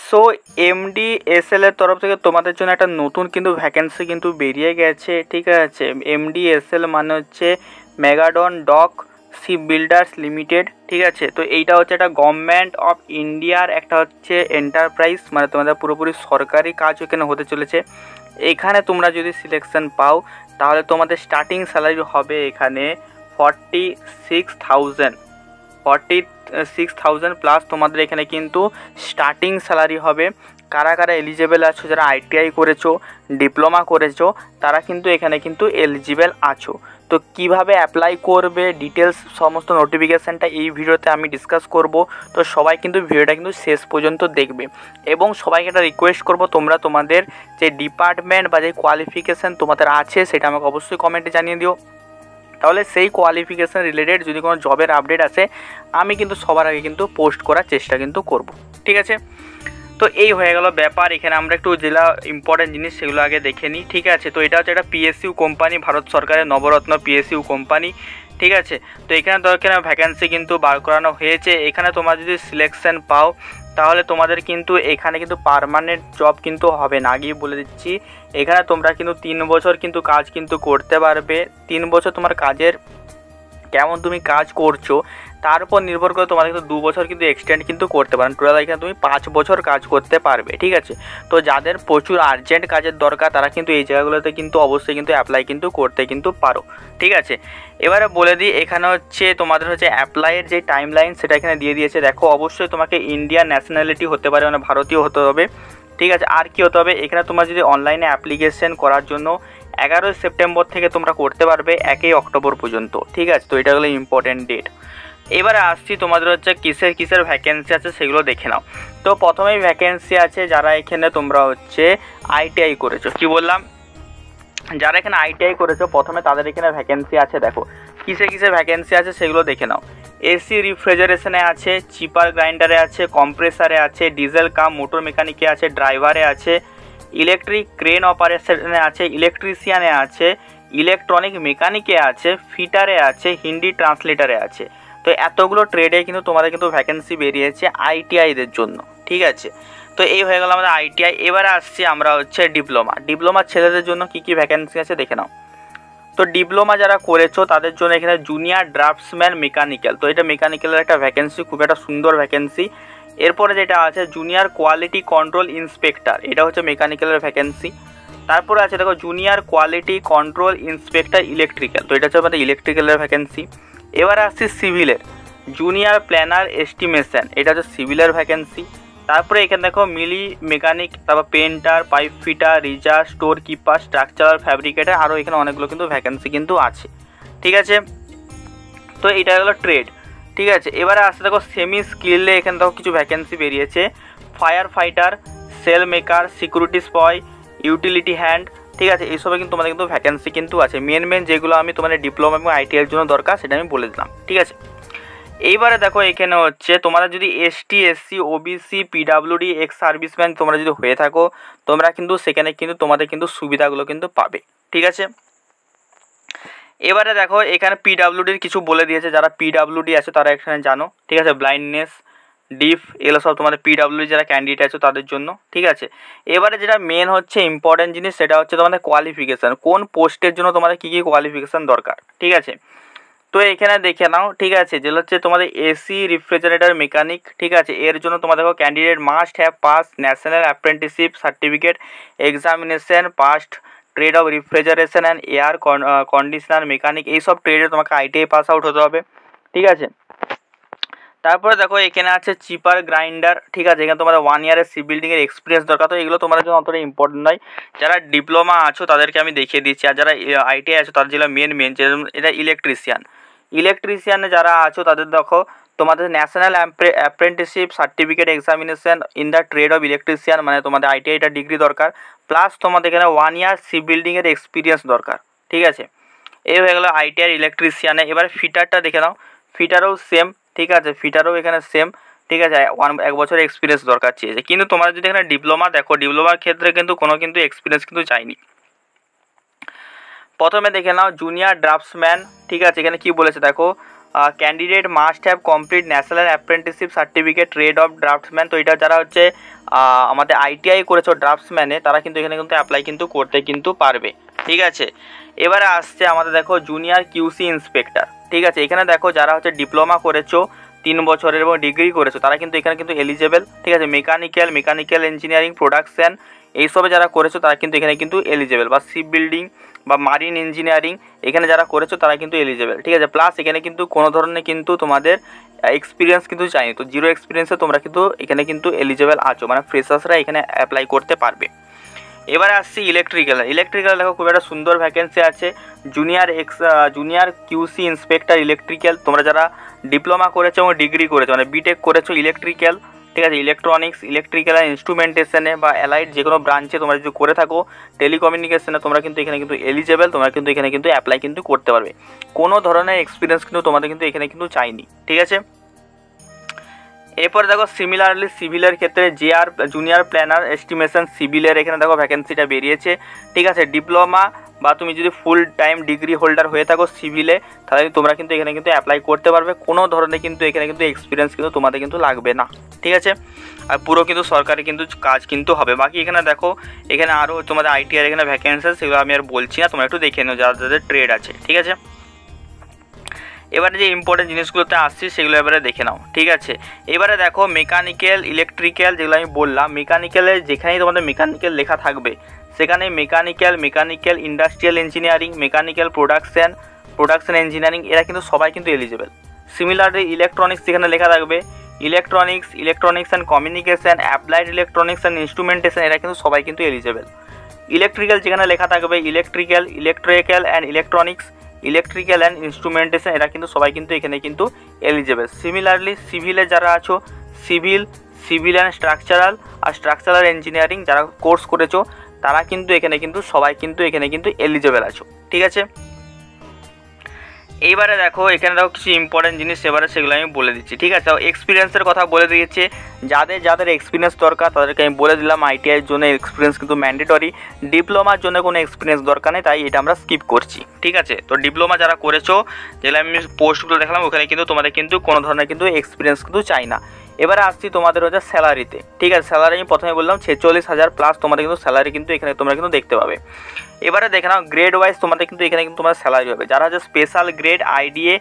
So এমডিএসএল এর তরফ থেকে তোমাদের জন্য একটা নতুন কিন্তু ভ্যাকেন্সি কিন্তু বেরিয়ে গেছে, ঠিক আছে। এমডিএসএল মানে হচ্ছে মেগাডন ডক শিপ বিল্ডার্স লিমিটেড, ঠিক আছে। তো এইটা হচ্ছে একটা গভর্নমেন্ট অফ ইন্ডিয়ার একটা হচ্ছে এন্টারপ্রাইজ, মানে তোমাদের পুরোপুরি সরকারি কাজ এখানে হতে চলেছে। এখানে তোমরা যদি সিলেকশন পাও তাহলে তোমাদের স্টার্টিং স্যালারি হবে এখানে 46,000 প্লাস তোমাদের এখানে কিন্তু স্টার্টিং স্যালারি হবে। কারা কারা এলিজিবল আছো, যারা আইটিআই করেছো, ডিপ্লোমা করেছো, তারা কিন্তু এখানে কিন্তু এলিজিবল আছো। তো কিভাবে অ্যাপ্লাই করবে ডিটেলস সমস্ত নোটিফিকেশানটা এই ভিডিওতে আমি ডিসকাস করব। তো সবাই কিন্তু ভিডিওটা কিন্তু শেষ পর্যন্ত দেখবে এবং সবাইকে একটা রিকোয়েস্ট করব, তোমরা তোমাদের যে ডিপার্টমেন্ট বা যে কোয়ালিফিকেশান তোমাদের আছে সেটা আমাকে অবশ্যই কমেন্টে জানিয়ে দিও। তাহলে সেই কোয়ালিফিকেশান রিলেটেড যদি কোনো জবের আপডেট আসে আমি কিন্তু সবার আগে কিন্তু পোস্ট করার চেষ্টা কিন্তু করব, ঠিক আছে। তো এই হয়ে গেল ব্যাপার। এখানে আমরা একটু জেলা ইম্পর্টেন্ট জিনিস সেগুলো আগে দেখে নিই, ঠিক আছে। তো এটা হচ্ছে একটা পিএসইউ কোম্পানি, ভারত সরকারের নবরত্ন পিএসইউ কোম্পানি, ঠিক আছে। তো এখানে ভ্যাকেন্সি কিন্তু বার করানো হয়েছে। এখানে তোমরা যদি সিলেকশন পাও তাহলে তোমাদের কিন্তু এখানে কিন্তু পার্মানেন্ট জব কিন্তু হবে না, আগেই বলে দিচ্ছি। এখানে তোমরা কিন্তু 3 বছর কিন্তু কাজ কিন্তু করতে পারবে। 3 বছর তোমার কাজের কেমন তুমি কাজ করছো তার উপর নির্ভর করে তোমাদের কিন্তু 2 বছর কিন্তু এক্সটেন্ড কিন্তু করতে পারেন। টোটাল এখানে তুমি 5 বছর কাজ করতে পারবে, ঠিক আছে। তো যাদের প্রচুর আর্জেন্ট কাজের দরকার তারা কিন্তু এই জায়গাগুলোতে কিন্তু অবশ্যই কিন্তু অ্যাপ্লাই কিন্তু করতে কিন্তু পারো, ঠিক আছে। এবারে বলে দিই এখানে হচ্ছে তোমাদের হচ্ছে অ্যাপ্লাইয়ের যে টাইম লাইন সেটা এখানে দিয়ে দিয়েছে। দেখো অবশ্যই তোমাকে ইন্ডিয়ান ন্যাশনালিটি হতে পারে, মানে ভারতীয় হতে হবে, ঠিক আছে। আর কি হতে হবে, এখানে তোমরা যদি অনলাইনে অ্যাপ্লিকেশন করার জন্য 11 সেপ্টেম্বর থেকে তোমরা করতে পারবে 1 অক্টোবর পর্যন্ত, ঠিক আছে। তো এটা হলো ইম্পর্টেন্ট ডেট। এবারে আসছি তোমাদের হচ্ছে কিসের ভ্যাকেন্সি আছে সেগুলো দেখে নাও। তো প্রথমেই ভ্যাকেন্সি আছে যারা এখানে তোমরা হচ্ছে আইটিআই করেছো, কি বললাম, যারা এখানে আইটিআই করেছো প্রথমে তাদের এখানে ভ্যাকেন্সি আছে। দেখো কিসের ভ্যাকেন্সি আছে সেগুলো দেখে নাও। এসি রেফ্রিজারেশনে আছে, চিপার গ্রাইন্ডারে আছে, কম্প্রেসারে আছে, ডিজেল কাম মোটর মেকানিকে আছে, ড্রাইভারে আছে, ইলেকট্রিক ক্রেন অপারেশনে আছে, ইলেকট্রিশিয়ানে আছে, ইলেকট্রনিক মেকানিকে আছে, ফিটারে আছে, হিন্দি ট্রান্সলেটারে আছে। তো এতগুলো ট্রেডে কিন্তু তোমাদের কিন্তু ভ্যাকেন্সি বেরিয়েছে আইটিআইদের জন্য, ঠিক আছে। তো এই হয়ে গেল আমাদের আইটিআই। এবারে আসছি আমরা হচ্ছে ডিপ্লোমা ছেলেদের জন্য কি কি ভ্যাকেন্সি আছে দেখে নাও। তো ডিপ্লোমা যারা করেছো তাদের জন্য এখানে জুনিয়র ড্রাফটসম্যান মেকানিক্যাল, তো এটা মেকানিক্যালের একটা ভ্যাকেন্সি, খুব একটা সুন্দর ভ্যাকেন্সি। এরপরে যেটা আছে জুনিয়র কোয়ালিটি কন্ট্রোল ইন্সপেক্টর, এটা হচ্ছে মেকানিক্যালের ভ্যাকেন্সি। তারপরে আছে দেখো junior quality control inspector electrical, তো এটা হচ্ছে আমাদের ইলেকট্রিক্যালের ভ্যাকেন্সি। এবারে আসছি সিভিলের জুনিয়র প্ল্যানার এস্টিমেশন, এটা হচ্ছে সিভিলের ভ্যাকেন্সি। তারপরে এখানে দেখো মিলি মেকানিক, তারপর painter, pipe fitter, rigger, store keeper, structural fabricator, আরও এখানে অনেকগুলো কিন্তু ভ্যাকেন্সি কিন্তু আছে, ঠিক আছে। তো এটা হলো ট্রেড, ঠিক আছে। এবারে আসতে দেখো সেমি স্কিলে এখানে দেখো কিছু ভ্যাকেন্সি বেরিয়েছে। Fire fighter, sail maker, security sepoy, utility hand, ঠিক আছে। এইসবে কিন্তু তোমাদের কিন্তু ভ্যাকেন্সি কিন্তু আছে। মেন যেগুলো আমি তোমাদের ডিপ্লোমা এবং আইটিআইয়ের জন্য দরকার সেটা আমি বলে দিলাম, ঠিক আছে। এইবারে দেখো এখানে হচ্ছে তোমরা যদি ST SC OBC PWD ex serviceman তোমরা যদি হয়ে থাকো তোমরা কিন্তু সেখানে কিন্তু তোমাদের কিন্তু সুবিধাগুলো কিন্তু পাবে, ঠিক আছে। এবারে দেখো এখানে পিডাব্লিউডির কিছু বলে দিয়েছে, যারা পিডাব্লিউডি আছে তারা এখানে জানো, ঠিক আছে। ব্লাইন্ডনেস, ডিফ, এগুলো সব তোমাদের পিডাব্লিউডি যারা ক্যান্ডিডেট আছে তাদের জন্য, ঠিক আছে। এবারে যেটা মেন হচ্ছে ইম্পর্টেন্ট জিনিস সেটা হচ্ছে তোমাদের কোয়ালিফিকেশান, কোন পোস্টের জন্য তোমাদের কী কী কোয়ালিফিকেশান দরকার, ঠিক আছে। তো এখানে দেখে নাও, ঠিক আছে। যেটা হচ্ছে তোমাদের এসি রেফ্রিজারেটর মেকানিক, ঠিক আছে। এর জন্য তোমাদের candidate must have pass national apprenticeship certificate examination, past trade of refrigeration and air conditioner mechanic, এইসব ট্রেডে তোমাকে আইটিআই পাস আউট হতে হবে, ঠিক আছে। তারপরে দেখো এখানে আছে চিপার গ্রাইন্ডার, ঠিক আছে। এখানে তোমাদের 1 ইয়ারের সি বিল্ডিংয়ের এক্সপিরিয়েন্স দরকার। তো এগুলো তোমাদের জন্য অতটা ইম্পর্টেন্ট নয়। যারা ডিপ্লোমা আছো তাদেরকে আমি দেখিয়ে দিচ্ছি, আর যারা আইটিআই আছো তাদের যেগুলো মেন এটা ইলেকট্রিশিয়ানে যারা আছো তাদের দেখো তোমাদের national apprenticeship certificate examination in the trade of electrician, মানে তোমাদের আইটিআইটা ডিগ্রি দরকার, প্লাস তোমাদের এখানে 1 ইয়ার সি বিল্ডিংয়ের এক্সপিরিয়েন্স দরকার, ঠিক আছে। এই হয়ে গেলো আইটিআই ইলেকট্রিশিয়ানে। এবার ফিটারটা দেখে নাও, ফিটারও সেম, ঠিক আছে। ফিটারও এখানে সেম, ঠিক আছে। 1 বছরের এক্সপিরিয়েন্স দরকার চেয়েছে, কিন্তু তোমরা যদি এখানে ডিপ্লোমা দেখো ডিপ্লোমার ক্ষেত্রে কিন্তু কোনো কিন্তু এক্সপিরিয়েন্স কিন্তু চাইনি। প্রথমে দেখে নাও জুনিয়র ড্রাফটসম্যান, ঠিক আছে। এখানে কি বলেছে দেখো, candidate must have complete national apprenticeship certificate trade of draughtsman, তো এটা যারা হচ্ছে আমাদের আইটিআই করেছো ড্রাফটসম্যানে, তারা কিন্তু এখানে কিন্তু অ্যাপ্লাই কিন্তু করতে কিন্তু পারবে। ঠিক আছে, এবারে আসছে আমাদের দেখো জুনিয়র কিউসি ইন্সপেক্টর। ঠিক আছে, এখানে দেখো যারা হচ্ছে ডিপ্লোমা করেছো 3 বছরের এবং ডিগ্রি করেছো তারা কিন্তু এখানে কিন্তু এলিজেবল। ঠিক আছে, মেকানিক্যাল ইঞ্জিনিয়ারিং, প্রোডাকশন এইসবে যারা করেছো তারা কিন্তু এখানে কিন্তু এলিজেবল, বা শিপ বিল্ডিং বা মারিন ইঞ্জিনিয়ারিং এখানে যারা করেছো তারা কিন্তু এলিজেবল। ঠিক আছে, প্লাস এখানে কিন্তু কোনো ধরনের কিন্তু তোমাদের এক্সপিরিয়েন্স কিন্তু চাইনি, তো জিরো এক্সপিরিয়েন্সে তোমরা কিন্তু এখানে কিন্তু এলিজেবল আছো, মানে ফ্রেশার্সরা এখানে অ্যাপ্লাই করতে পারবে। এবারে আসছি ইলেকট্রিক্যাল দেখো খুব একটা সুন্দর ভ্যাকেন্সি আছে, জুনিয়র কিউসি ইন্সপেক্টর ইলেকট্রিক্যাল। তোমরা যারা ডিপ্লোমা করেছো এবং ডিগ্রি করেছো মানে বিটেক করেছো ইলেকট্রিক্যাল, ঠিক আছে, ইলেকট্রনিক্স, ইলেকট্রিক্যাল অ্যান্ড ইনস্ট্রুমেন্টেশনে বা অ্যালাইড যে কোনো ব্রাঞ্চে তোমরা যদি করে থাকো, টেলিকমিউনিকেশনে, তোমরা কিন্তু এখানে কিন্তু এলিজেবল, তোমরা কিন্তু এখানে কিন্তু অ্যাপ্লাই কিন্তু করতে পারবে। কোনো ধরনের এক্সপিরিয়েন্স কিন্তু তোমাদের কিন্তু এখানে কিন্তু চাইনি। ঠিক আছে, এরপরে দেখো সিমিলারলি সিভিলের ক্ষেত্রে জুনিয়র প্ল্যানার এস্টিমেশন সিভিলের এখানে দেখো ভ্যাকেন্সিটা বেরিয়েছে। ঠিক আছে, ডিপ্লোমা বা তুমি যদি ফুল টাইম ডিগ্রি হোল্ডার হয়ে থাকো সিভিলে, তাহলে তোমরা কিন্তু এখানে কিন্তু অ্যাপ্লাই করতে পারবে। কোনো ধরনের কিন্তু এখানে কিন্তু এক্সপিরিয়েন্স কিন্তু তোমাদের কিন্তু লাগবে না। ঠিক আছে, আর পুরো কিন্তু সরকারি কিন্তু কাজ কিন্তু হবে। বাকি এখানে দেখো এখানে আরও তোমাদের আইটিআর এখানে ভ্যাকেন্সি সেগুলো আমি আর বলছি না, তোমরা একটু দেখে নাও যাদের ট্রেড আছে। ঠিক আছে, এবারে যে ইম্পর্টেন্ট জিনিসগুলোতে আসছি সেগুলো এবারে দেখে নাও। ঠিক আছে, এবারে দেখো মেকানিক্যাল ইলেকট্রিক্যাল যেগুলো আমি বললাম, মেকানিক্যালে যেখানেই তোমাদের মেকানিক্যাল লেখা থাকবে সেখানে mechanical industrial engineering, mechanical production engineering এরা কিন্তু সবাই কিন্তু এলিজিবল। সিমিলারলি ইলেকট্রনিক্স যেখানে লেখা থাকবে electronics and communication, applied electronics and instrumentation এরা কিন্তু সবাই কিন্তু এলিজিবল। ইলেকট্রিক্যাল যেখানে লেখা থাকবে electrical and electrical and instrumentation এরা কিন্তু সবাই কিন্তু এখানে কিন্তু এলিজেবল। সিমিলারলি সিভিলে যারা আছো সিভিল অ্যান্ড স্ট্রাকচারাল ইঞ্জিনিয়ারিং যারা কোর্স করেছো তারা কিন্তু এখানে কিন্তু সবাই কিন্তু এখানে কিন্তু এলিজেবল আছো। ঠিক আছে, এইবারে দেখো এখানে দেখো কিছু ইম্পর্টেন্ট জিনিস এবারে সেগুলো আমি বলে দিচ্ছি। ঠিক আছে, এক্সপিরিয়েন্সের কথা বলে দিয়েছে, যাদের এক্সপিরিয়েন্স দরকার তাদেরকে আমি বলে দিলাম আইটিআইয়ের জন্য এক্সপিরিয়েন্স কিন্তু ম্যান্ডেটরি, ডিপ্লোমার জন্য কোনো এক্সপিরিয়েন্স দরকার নেই, তাই এটা আমরা স্কিপ করছি। ঠিক আছে, তো ডিপ্লোমা যারা করেছো যেগুলো আমি পোস্টগুলো দেখালাম ওখানে কিন্তু তোমাদের কিন্তু কোনো ধরনের কিন্তু এক্সপিরিয়েন্স কিন্তু চাই না। এবারে আসছি তোমাদের হচ্ছে স্যালারিতে। ঠিক আছে, স্যালারি আমি প্রথমে বললাম 46,000 প্লাস তোমাদের কিন্তু স্যালারি কিন্তু এখানে তোমরা কিন্তু দেখতে পাবে। এবারে দেখে নাও গ্রেড ওয়াইজ তোমাদের কিন্তু এখানে কিন্তু তোমার স্যালারি হবে। যারা হচ্ছে স্পেশাল গ্রেড আইডিএ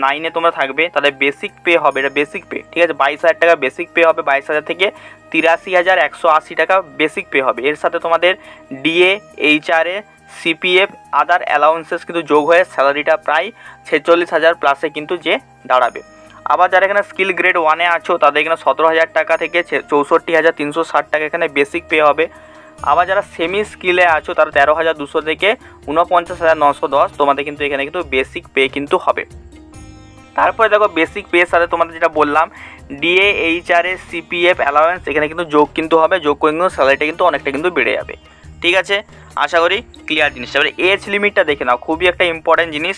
9-এ তোমরা থাকবে তাদের বেসিক পে হবে, এটা বেসিক পে। ঠিক আছে, 22,000 টাকা বেসিক পে হবে, 22,000 থেকে 83,180 টাকা বেসিক পে হবে। এর সাথে তোমাদের ডিএ, এইচআরএ, সিপিএফ, আদার অ্যালাউন্সেস কিন্তু যোগ হয়ে স্যালারিটা প্রায় 46,000 প্লাসে কিন্তু যে দাঁড়াবে। আবার যারা এখানে স্কিল গ্রেড 1-এ আছো তাদের এখানে 17,000 টাকা থেকে 64,360 টাকা এখানে বেসিক পে হবে। আবার যারা সেমি স্কিলে আছো তারা 13,200 থেকে 49,910 তোমাদের কিন্তু এখানে কিন্তু বেসিক পে কিন্তু হবে। তারপরে দেখো বেসিক পের সাথে তোমাদের যেটা বললাম ডিএ, এইচআরএ, সিপিএফ, অ্যালাওয়েন্স এখানে কিন্তু যোগ কিন্তু হবে, যোগ করে কিন্তু স্যালারিটা কিন্তু অনেকটা কিন্তু বেড়ে যাবে। ঠিক আছে, আশা করি ক্লিয়ার জিনিসটা। এবারে এজ লিমিটটা দেখে নাও, খুবই একটা ইম্পর্টেন্ট জিনিস।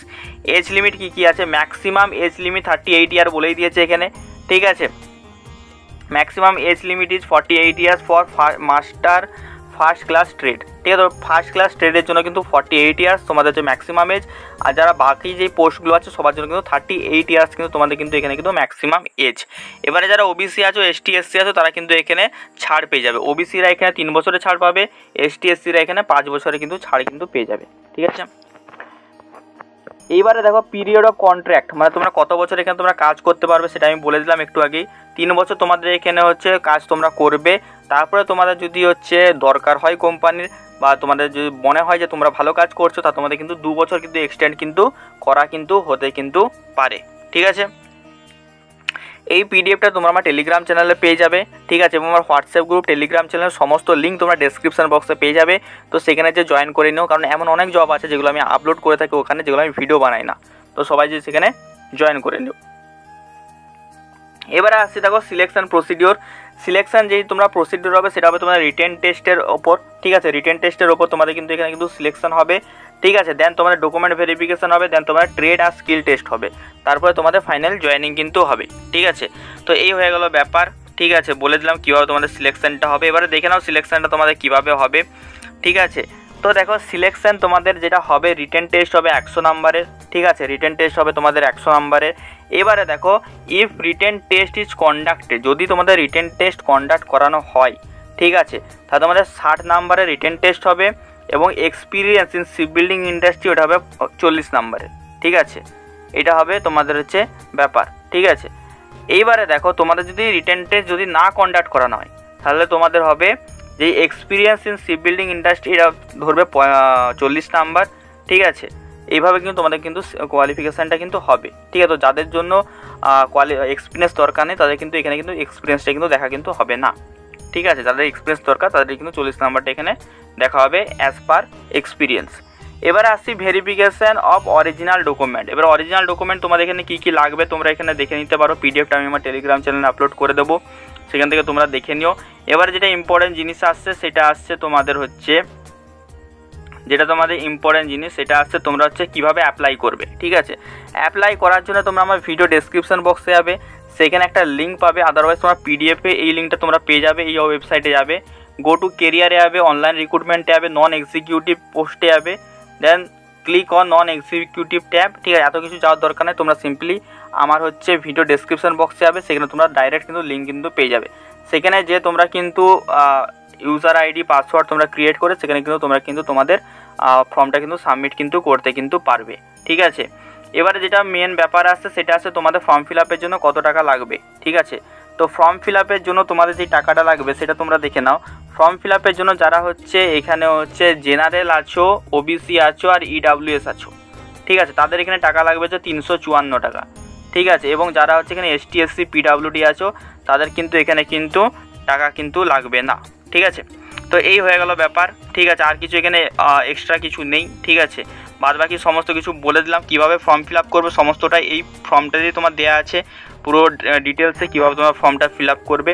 এজ লিমিট কী আছে, ম্যাক্সিমাম এজ লিমিট 38 ইয়ার বলেই দিয়েছে এখানে। ঠিক আছে, maximum age limit is 48 years for master first class trade. ঠিক আছে, ফার্স্ট ক্লাস ট্রেডের জন্য কিন্তু 48 ইয়ার্স তোমাদের হচ্ছে ম্যাক্সিমাম এজ, আর যারা বাকি যে পোস্টগুলো আছে সবার জন্য কিন্তু 38 ইয়ার্স কিন্তু তোমাদের কিন্তু এখানে কিন্তু ম্যাক্সিমাম এজ। এবারে যারা ওবিসি আছো, এসটি এসসি আছো তারা কিন্তু এখানে ছাড় পেয়ে যাবে। ওবিসিরা এখানে 3 বছরে ছাড় পাবে, এসটি এসসিরা এখানে 5 বছরে কিন্তু ছাড় কিন্তু পেয়ে যাবে। ঠিক আছে, এইবারে দেখো পিরিয়ড অফ কন্ট্রাক্ট, মানে তোমরা কত বছর এখানে তোমরা কাজ করতে পারবে সেটা আমি বলে দিলাম একটু আগেই। 3 বছর তোমাদের এখানে হচ্ছে কাজ তোমরা করবে, তারপরে তোমাদের যদি হচ্ছে দরকার হয় কোম্পানির বা তোমাদের যদি মনে হয় যে তোমরা ভালো কাজ করছো তা তোমাদের কিন্তু 2 বছর কিন্তু এক্সটেন্ড কিন্তু করা কিন্তু হতে কিন্তু পারে। ঠিক আছে, এই পিডিএফটা তোমরা আমার টেলিগ্রাম চ্যানেলে পেয়ে যাবে। ঠিক আছে, এবং আমার হোয়াটসঅ্যাপ গ্রুপ, টেলিগ্রাম চ্যানেলের সমস্ত লিঙ্ক তোমরা ডেসক্রিপশন বক্সে পেয়ে যাবে। তো সেখানে যে জয়েন করে নিও, কারণ এমন অনেক জব আছে যেগুলো আমি আপলোড করে থাকি ওখানে, যেগুলো আমি ভিডিও বানাই না, তো সবাই যে সেখানে জয়েন করে নিও। এবারে আসছি দেখো সিলেকশন প্রসিডিওর। সিলেকশন যেই তোমরা প্রসিডিওর হবে সেটা হবে তোমাদের রিটেন টেস্টের ওপর। ঠিক আছে, রিটেন টেস্টের ওপর তোমাদের কিন্তু এখানে কিন্তু সিলেকশন হবে। ঠিক আছে, দেন তোমাদের ডকুমেন্ট ভেরিফিকেশন হবে, দেন তোমাদের ট্রেড আর স্কিল টেস্ট হবে, তারপরে তোমাদের ফাইনাল জয়েনিং কিন্তু হবে। ঠিক আছে, তো এই হয়ে গেল ব্যাপার। ঠিক আছে, বলে দিলাম কীভাবে তোমাদের সিলেকশনটা হবে। এবারে দেখে নাও সিলেকশনটা তোমাদের কীভাবে হবে। ঠিক আছে, তো দেখো সিলেকশন তোমাদের যেটা হবে রিটেন টেস্ট হবে 100 নাম্বারের। ঠিক আছে, রিটেন টেস্ট হবে তোমাদের 100 নাম্বারের। এবারে দেখো if written test is conducted, যদি তোমাদের রিটেন টেস্ট কন্ডাক্ট করানো হয় ঠিক আছে। তাহলে তোমাদের 60 নাম্বারের রিটেন টেস্ট হবে এবং experience in ship building industry ওটা হবে 40 নাম্বারের। ঠিক আছে, এটা হবে তোমাদের হচ্ছে ব্যাপার। ঠিক আছে, এইবারে দেখো তোমাদের যদি রিটেন টেস্ট যদি না কন্ডাক্ট করানো হয় তাহলে তোমাদের হবে যে experience in ship building industry এটা ধরবে 40 নাম্বার। ঠিক আছে, এইভাবে কিন্তু তোমাদের কিন্তু কোয়ালিফিকেশানটা কিন্তু হবে। ঠিক আছে, তো যাদের জন্য এক্সপিরিয়েন্স দরকার নেই তাদের কিন্তু এখানে কিন্তু এক্সপিরিয়েন্সটা কিন্তু দেখা কিন্তু হবে না। ঠিক আছে, যাদের এক্সপিরিয়েন্স দরকার তাদের কিন্তু 40 নাম্বারটা এখানে দেখা হবে অ্যাজ পার এক্সপিরিয়েন্স। এবার আসছি ভেরিফিকেশান অফ অরিজিনাল ডকুমেন্ট। এবার অরিজিনাল ডকুমেন্ট তোমাদের এখানে কী কী লাগবে তোমরা এখানে দেখে নিতে পারো। পিডিএফটা আমি আমার টেলিগ্রাম চ্যানেলে আপলোড করে দেবো, সেখান থেকে তোমরা দেখে নিও। এবার যেটা ইম্পর্টেন্ট জিনিস আসছে সেটা আসছে তোমাদের হচ্ছে সেটা আসছে তোমরা হচ্ছে কীভাবে অ্যাপ্লাই করবে। ঠিক আছে, অ্যাপ্লাই করার জন্য তোমরা আমার ভিডিও ডেসক্রিপশন বক্সে যাবে, সেখানে একটা লিঙ্ক পাবে। আদারওয়াইজ তোমরা পিডিএফে এই লিঙ্কটা তোমরা পেয়ে যাবে। এই ওয়েবসাইটে যাবে, গো টু কেরিয়ারে যাবে, অনলাইন রিক্রুটমেন্টে যাবে, নন এক্সিকিউটিভ পোস্টে যাবে, then click on non executive tab. ঠিক আছে, এত কিছু যাওয়ার দরকার নেই, তোমরা সিম্পলি আমার হচ্ছে ভিডিও ডেসক্রিপশন বক্সে যাবে, সেখানে তোমরা ডাইরেক্ট কিন্তু লিঙ্ক কিন্তু পেয়ে যাবে। সেখানে যে তোমরা কিন্তু ইউজার আইডি পাসওয়ার্ড তোমরা ক্রিয়েট করে সেখানে কিন্তু তোমরা কিন্তু তোমাদের ফর্মটা কিন্তু সাবমিট কিন্তু করতে কিন্তু পারবে। ঠিক আছে, এবারে যেটা মেন ব্যাপার আসছে সেটা আছে তোমাদের ফর্ম ফিল আপের জন্য কত টাকা লাগবে। ঠিক আছে, তো ফর্ম ফিল আপের জন্য তোমাদের যে টাকাটা লাগবে সেটা তোমরা দেখে নাও। ফর্ম ফিল আপের জন্য যারা হচ্ছে এখানে হচ্ছে জেনারেল আছো, ওবিসি আছো আর ইডাব্লিউএস আছো, ঠিক আছে, তাদের এখানে টাকা লাগবে হচ্ছে 354 টাকা। ঠিক আছে, এবং যারা হচ্ছে এখানে এসটি এসসি পিডাব্লিউডি আছো তাদের কিন্তু এখানে কিন্তু টাকা কিন্তু লাগবে না। ঠিক আছে, তো এই হয়ে গেল ব্যাপার। ঠিক আছে, আর কিছু এখানে এক্সট্রা কিছু নেই। ঠিক আছে, বাদ বাকি সমস্ত কিছু বলে দিলাম, কীভাবে ফর্ম ফিল আপ করবে সমস্তটাই এই ফর্মটাতেই তোমার দেওয়া আছে, পুরো ডিটেলসে কীভাবে তোমার ফর্মটা ফিল আপ করবে।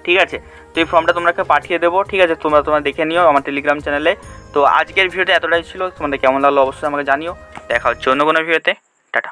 ঠিক আছে, তো এই ফর্মটা তোমাকে পাঠিয়ে দেবো। ঠিক আছে, তোমরা দেখে নিও আমার টেলিগ্রাম চ্যানেলে। তো আজকের ভিডিওটা এতটাই ছিল, তোমাদের কেমন লাগলো অবশ্যই আমাকে জানিও। দেখা হচ্ছে অন্য কোনো ভিডিওতে। টাটা।